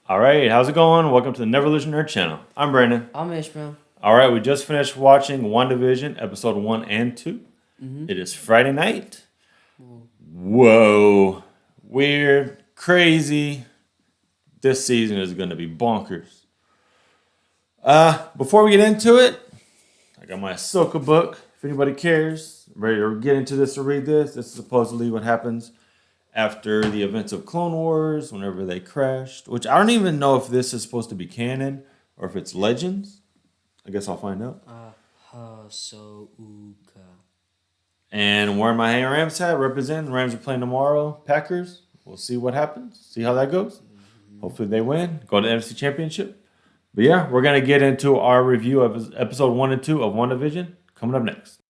All right, how's it going? Welcome to the Neverlution Nerd channel. I'm Brandon. I'm Ishmael. All right, we just finished watching WandaVision, episode 1 and 2. It is Friday night. Whoa. Weird, crazy. This season is going to be bonkers. Before we get into it, I got my Ahsoka book. If anybody cares, I'm ready to get into this or read this. This is supposedly what happens after the events of Clone Wars, whenever they crashed, which I don't even know if this is supposed to be canon or if it's Legends. I guess I'll find out. Ahsoka. And wearing my Hey Rams hat, representing. Rams are playing tomorrow. Packers. We'll see what happens. See how that goes. Hopefully they win. Go to the NFC Championship. But yeah, we're going to get into our review of episode 1 and 2 of WandaVision coming up next.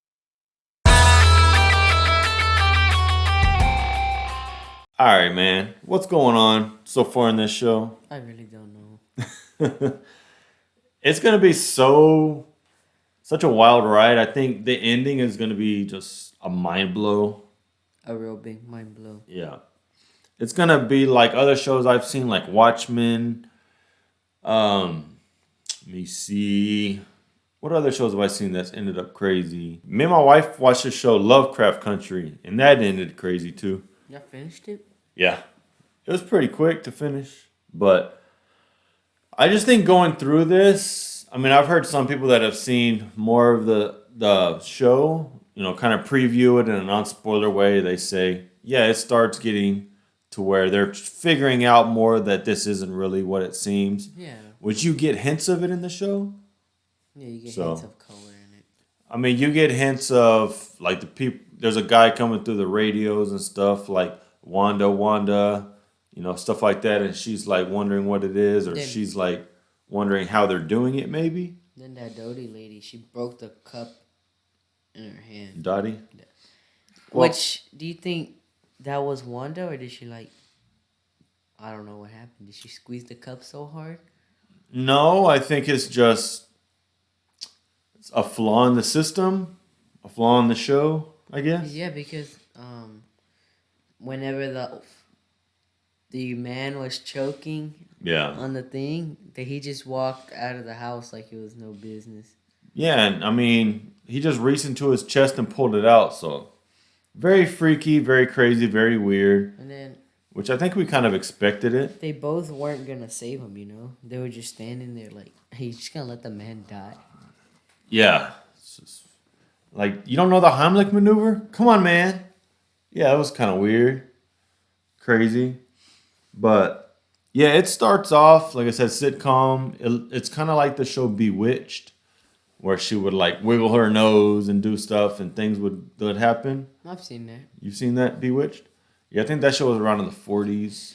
All right, man. What's going on so far in this show? I really don't know. It's going to be such a wild ride. I think the ending is going to be just a mind blow. A real big mind blow. Yeah. It's going to be like other shows I've seen, like Watchmen. Let me see. What other shows have I seen that's ended up crazy? Me and my wife watched the show Lovecraft Country, and that ended crazy too. Y'all finished it? Yeah. It was pretty quick to finish, but I just think going through this, I mean, I've heard some people that have seen more of the show, kind of preview it in a non-spoiler way. They say, yeah, it starts getting to where they're figuring out more that this isn't really what it seems. Yeah. Which you get hints of it in the show. Yeah, you get hints of color in it. I mean, you get hints of, like, the people. There's a guy coming through the radios and stuff, like, Wanda, stuff like that. And she's, like, wondering what it is. Or she's, like, wondering how they're doing it, maybe. Then that Dodie lady, she broke the cup in her hand. Dottie? Yeah. Which, do you think that was Wanda? Or did she, I don't know what happened. Did she squeeze the cup so hard? No, I think it's just a flaw in the system, a flaw in the show, I guess. Yeah, because whenever the man was choking on the thing, that he just walked out of the house like it was no business. Yeah, and I mean, he just reached into his chest and pulled it out, so very freaky, very crazy, very weird. And then, which I think we kind of expected it. They both weren't going to save him, They were just standing there like, hey, you just going to let the man die? Yeah. It's just, like, you don't know the Heimlich maneuver? Come on, man. Yeah, it was kind of weird. Crazy. But, yeah, it starts off, like I said, sitcom. It's kind of like the show Bewitched, where she would, like, wiggle her nose and do stuff and things would happen. I've seen that. You've seen that, Bewitched? Yeah, I think that show was around in the 40s.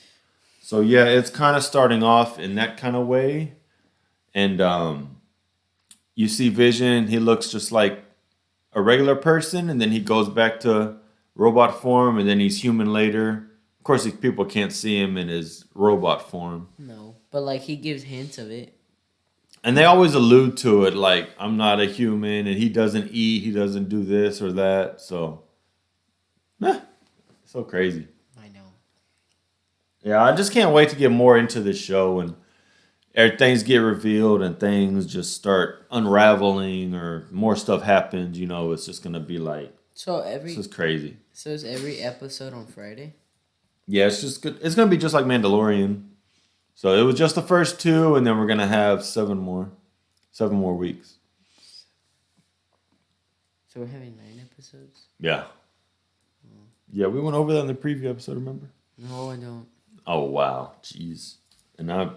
So, yeah, it's kind of starting off in that kind of way. And you see Vision. He looks just like a regular person. And then he goes back to robot form. And then he's human later. Of course, these people can't see him in his robot form. No, but, he gives hints of it. And they always allude to it, like, I'm not a human. And he doesn't eat. He doesn't do this or that. So, so crazy. I know. Yeah, I just can't wait to get more into this show and things get revealed and things just start unraveling or more stuff happens. It's just gonna be like this is crazy. So is every episode on Friday? Yeah, it's just good. It's gonna be just like Mandalorian. So it was just the first 2, and then we're gonna have 7 more weeks. So we're having 9 episodes? Yeah. Yeah, we went over that in the preview episode, remember? No, I don't. Oh, wow. Jeez. And I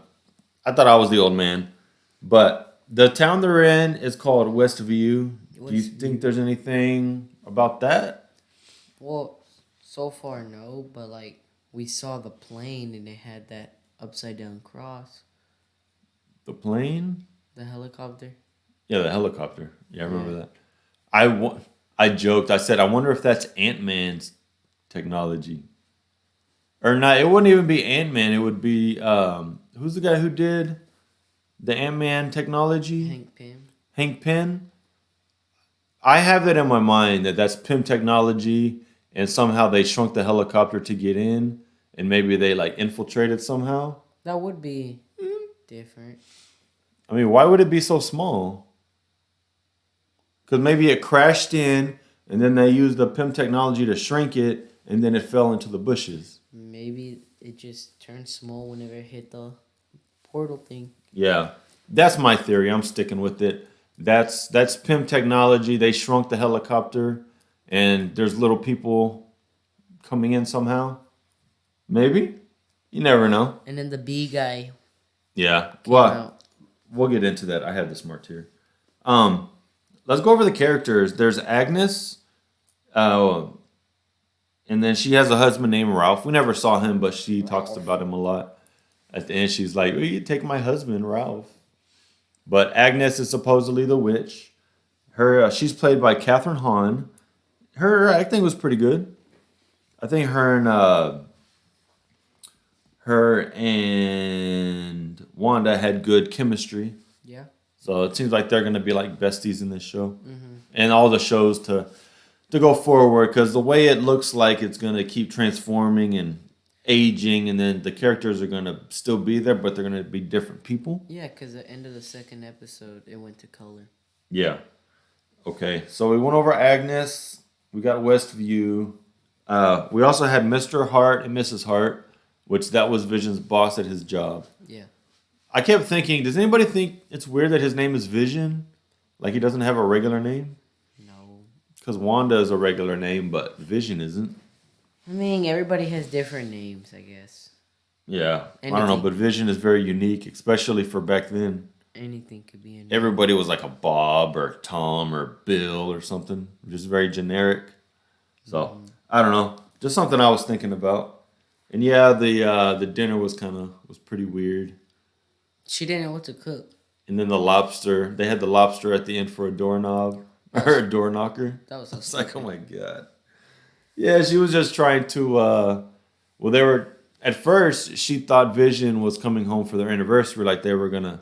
thought I was the old man. But the town they're in is called Westview. Do you think there's anything about that? Well, so far, no. But, we saw the plane, and it had that upside-down cross. The plane? The helicopter? Yeah, the helicopter. Yeah, I remember that. I joked. I said, I wonder if that's Ant-Man's technology. Or not. It wouldn't even be Ant-Man. It would be, who's the guy who did the Ant-Man technology? Hank Pym. I have that in my mind that's Pym technology, and somehow they shrunk the helicopter to get in, and maybe they infiltrated somehow. That would be different. I mean, why would it be so small? Because maybe it crashed in, and then they used the PIM technology to shrink it, and then it fell into the bushes. Maybe it just turned small whenever it hit the portal thing. Yeah, that's my theory. I'm sticking with it. That's PIM technology. They shrunk the helicopter, and there's little people coming in somehow. Maybe. You never know. And then the bee guy Yeah. came Well, out. we'll get into that. I have this marked here. Let's go over the characters. There's Agnes, and then she has a husband named Ralph. We never saw him, but she talks about him a lot. At the end, she's like, "Will you take my husband, Ralph?" But Agnes is supposedly the witch. She's played by Catherine Hahn. Her acting was pretty good. I think her and Wanda had good chemistry. Yeah. So it seems like they're going to be like besties in this show. And all the shows to go forward, because the way it looks like it's going to keep transforming and aging, and then the characters are going to still be there, but they're going to be different people. Yeah, because the end of the second episode, it went to color. Yeah. Okay, so we went over Agnes. We got Westview. We also had Mr. Hart and Mrs. Hart, which that was Vision's boss at his job. Yeah. I kept thinking, does anybody think it's weird that his name is Vision? Like he doesn't have a regular name? No. Because Wanda is a regular name, but Vision isn't. I mean, everybody has different names, I guess. Yeah. I don't know, Anything. but Vision is very unique, especially for back then. Anything could be a name. Everybody was like a Bob or Tom or Bill or something. Just very generic. So, I don't know. Just something I was thinking about. And yeah, the dinner was pretty weird. She didn't know what to cook. And then the lobster, they had the lobster at the end for a doorknob or a door knocker. That was I was like, oh my God. Yeah, she was just trying to, at first, she thought Vision was coming home for their anniversary, like they were going to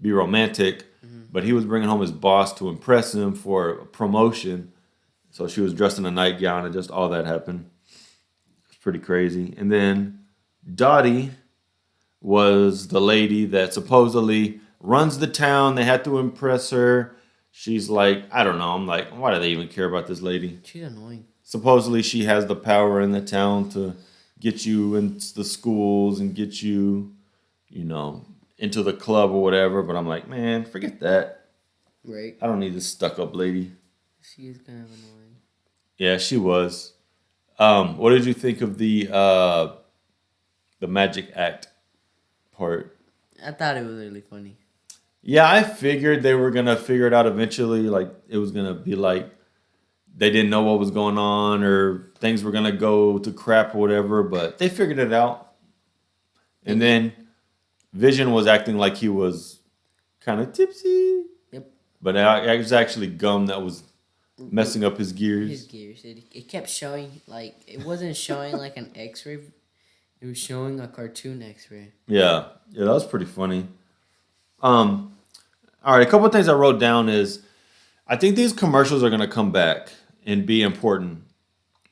be romantic, but he was bringing home his boss to impress him for a promotion. So she was dressed in a nightgown, and just all that happened. It's pretty crazy. And then Dottie was the lady that supposedly runs the town. They had to impress her. She's like, I don't know. I'm like, why do they even care about this lady? She's annoying. Supposedly she has the power in the town to get you into the schools and get you, into the club or whatever. But I'm like, man, forget that. Right. I don't need this stuck-up lady. She is kind of annoying. Yeah, she was. What did you think of the magic act part? I thought it was really funny. Yeah, I figured they were going to figure it out eventually. Like, it was going to be like they didn't know what was going on or things were going to go to crap or whatever, but they figured it out. And then Vision was acting like he was kind of tipsy. Yep. But it was actually gum that was messing up his gears. His gears. It kept showing, like, it wasn't showing like an x-ray. It was showing a cartoon x-ray. Yeah, that was pretty funny. All right, a couple of things I wrote down is I think these commercials are going to come back and be important.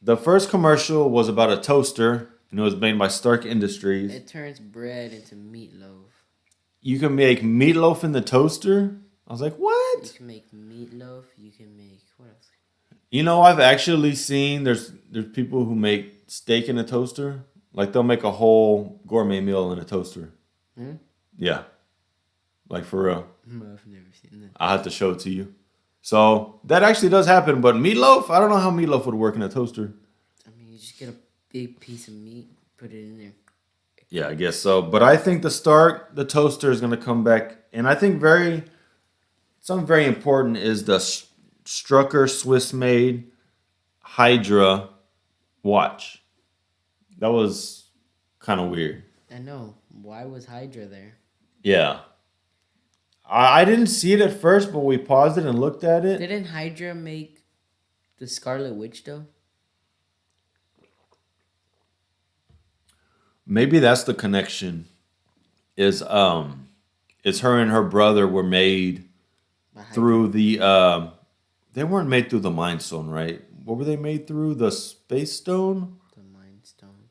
The first commercial was about a toaster, and it was made by Stark Industries. It turns bread into meatloaf. You can make meatloaf in the toaster? I was like, You what? can make meatloaf. You can make, what else? I've actually seen there's people who make steak in a toaster. Like they'll make a whole gourmet meal in a toaster. Hmm? Yeah. Like for real. No, I've never seen that. I'll have to show it to you. So that actually does happen, but meatloaf, I don't know how meatloaf would work in a toaster. I mean, you just get a big piece of meat, put it in there. Yeah, I guess so. But I think the toaster is going to come back. And I think something very important is the Strucker Swiss made Hydra watch. That was kind of weird. I know. Why was Hydra there? Yeah. I didn't see it at first, but we paused it and looked at it. Didn't Hydra make the Scarlet Witch, though? Maybe that's the connection. Is her and her brother were made through the they weren't made through the Mind Stone, right? What were they made through? The Space Stone? The Mind Stone.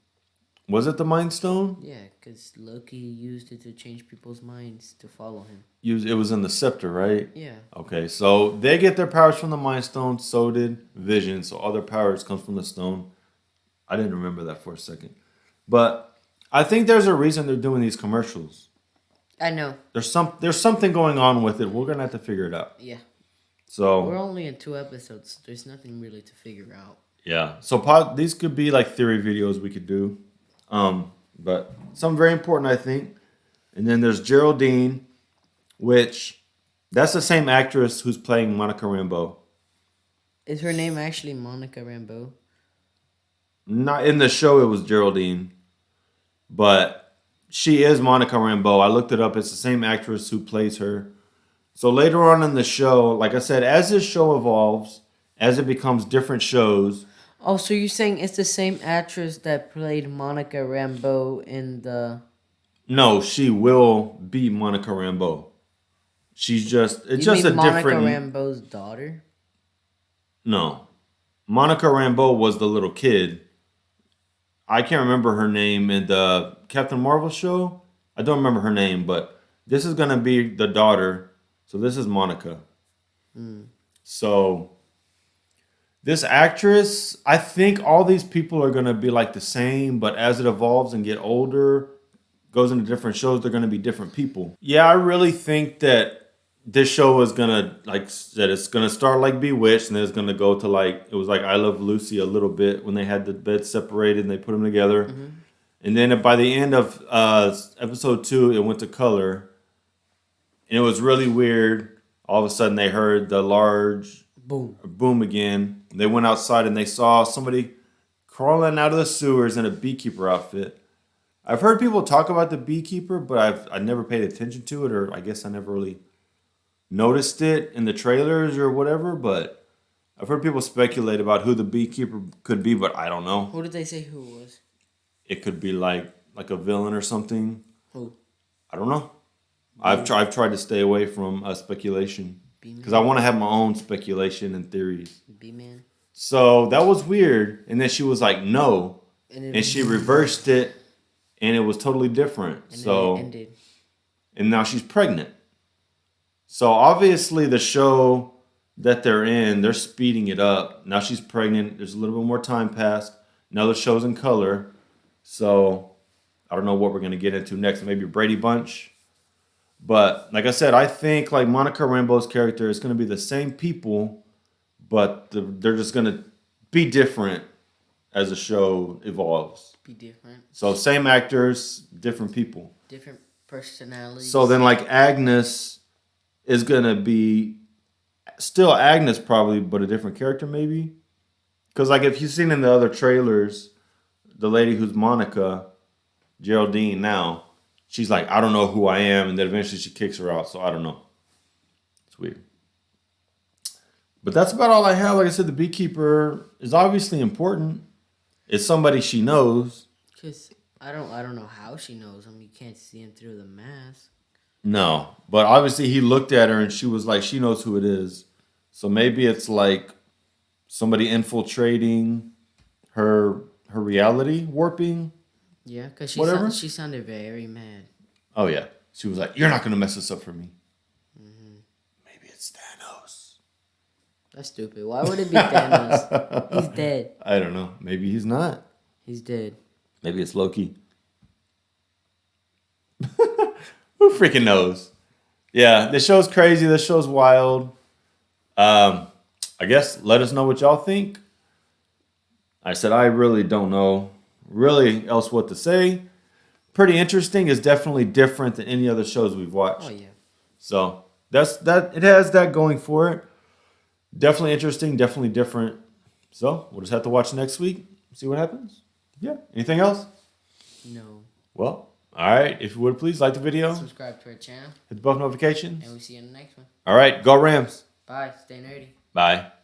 Was it the Mind Stone? Yeah, because Loki used it to change people's minds to follow him. It was in the scepter, right? Yeah. Okay, so they get their powers from the Mind Stone. So did Vision. So all their powers come from the stone. I didn't remember that for a second, but I think there's a reason they're doing these commercials. I know. There's something going on with it. We're gonna have to figure it out. Yeah. So we're only in 2 episodes. There's nothing really to figure out. yeah. So these could be like theory videos we could do, but something very important, I think. And then there's Geraldine, which that's the same actress who's playing Monica Rambeau. Is her name actually Monica Rambeau? Not in the show. It was Geraldine, but she is Monica Rambeau. I looked it up. It's the same actress who plays her. So later on in the show, like I said, as this show evolves, as it becomes different shows. Oh, so you're saying it's the same actress that played Monica Rambeau in the... No, she will be Monica Rambeau. She's just... It's you just mean a Monica different... Rambeau's daughter? No. Monica Rambeau was the little kid. I can't remember her name in the Captain Marvel show. I don't remember her name, but this is going to be the daughter. So this is Monica. So this actress, I think all these people are going to be like the same, but as it evolves and get older, goes into different shows, they're going to be different people. Yeah, I really think that this show is going to, like that it's going to start like Bewitched, and then it's going to go to like, it was like I Love Lucy a little bit when they had the beds separated and they put them together. Mm-hmm. And then by the end of episode 2, it went to color. And it was really weird. All of a sudden they heard the large boom again. They went outside and they saw somebody crawling out of the sewers in a beekeeper outfit. I've heard people talk about the beekeeper, but I never paid attention to it, or I guess I never really noticed it in the trailers or whatever, but I've heard people speculate about who the beekeeper could be, but I don't know. Who did they say who it was? It could be like a villain or something. Who? I don't know. I've tried to stay away from speculation because I want to have my own speculation and theories. B-Man. So that was weird, and then she was like, "No," and she reversed it, and it was totally different. And so then it ended. And now she's pregnant. So obviously the show that they're in, they're speeding it up. Now she's pregnant. There's a little bit more time passed. Now the show's in color. So I don't know what we're going to get into next. Maybe Brady Bunch. But like I said, I think like Monica Rambeau's character is going to be the same people, but they're just going to be different as the show evolves. Be different. So same actors, different people. Different personalities. So then like Agnes is going to be still Agnes probably, but a different character maybe. Because like if you've seen in the other trailers, the lady who's Monica, Geraldine now, she's like, I don't know who I am. And then eventually she kicks her out. So I don't know. It's weird. But that's about all I have. Like I said, the beekeeper is obviously important. It's somebody she knows. Because I don't know how she knows him. You can't see him through the mask. No. But obviously he looked at her and she was like, she knows who it is. So maybe it's like somebody infiltrating her reality, warping. Yeah, because she sounded very mad. Oh, yeah. She was like, you're not going to mess this up for me. Mm-hmm. Maybe it's Thanos. That's stupid. Why would it be Thanos? He's dead. I don't know. Maybe he's not. He's dead. Maybe it's Loki. Who freaking knows? Yeah, this show's crazy. This show's wild. I guess let us know what y'all think. I said I really don't know really else what to say. Pretty interesting. It's definitely different than any other shows we've watched. Oh yeah. So that's that. It has that going for it. Definitely interesting. Definitely different. So we'll just have to watch next week. See what happens. Yeah. Anything else? No. Well, all right. If you would please like the video, subscribe to our channel, hit the bell notifications, and we'll see you in the next one. All right. Go Rams. Bye. Stay nerdy. Bye.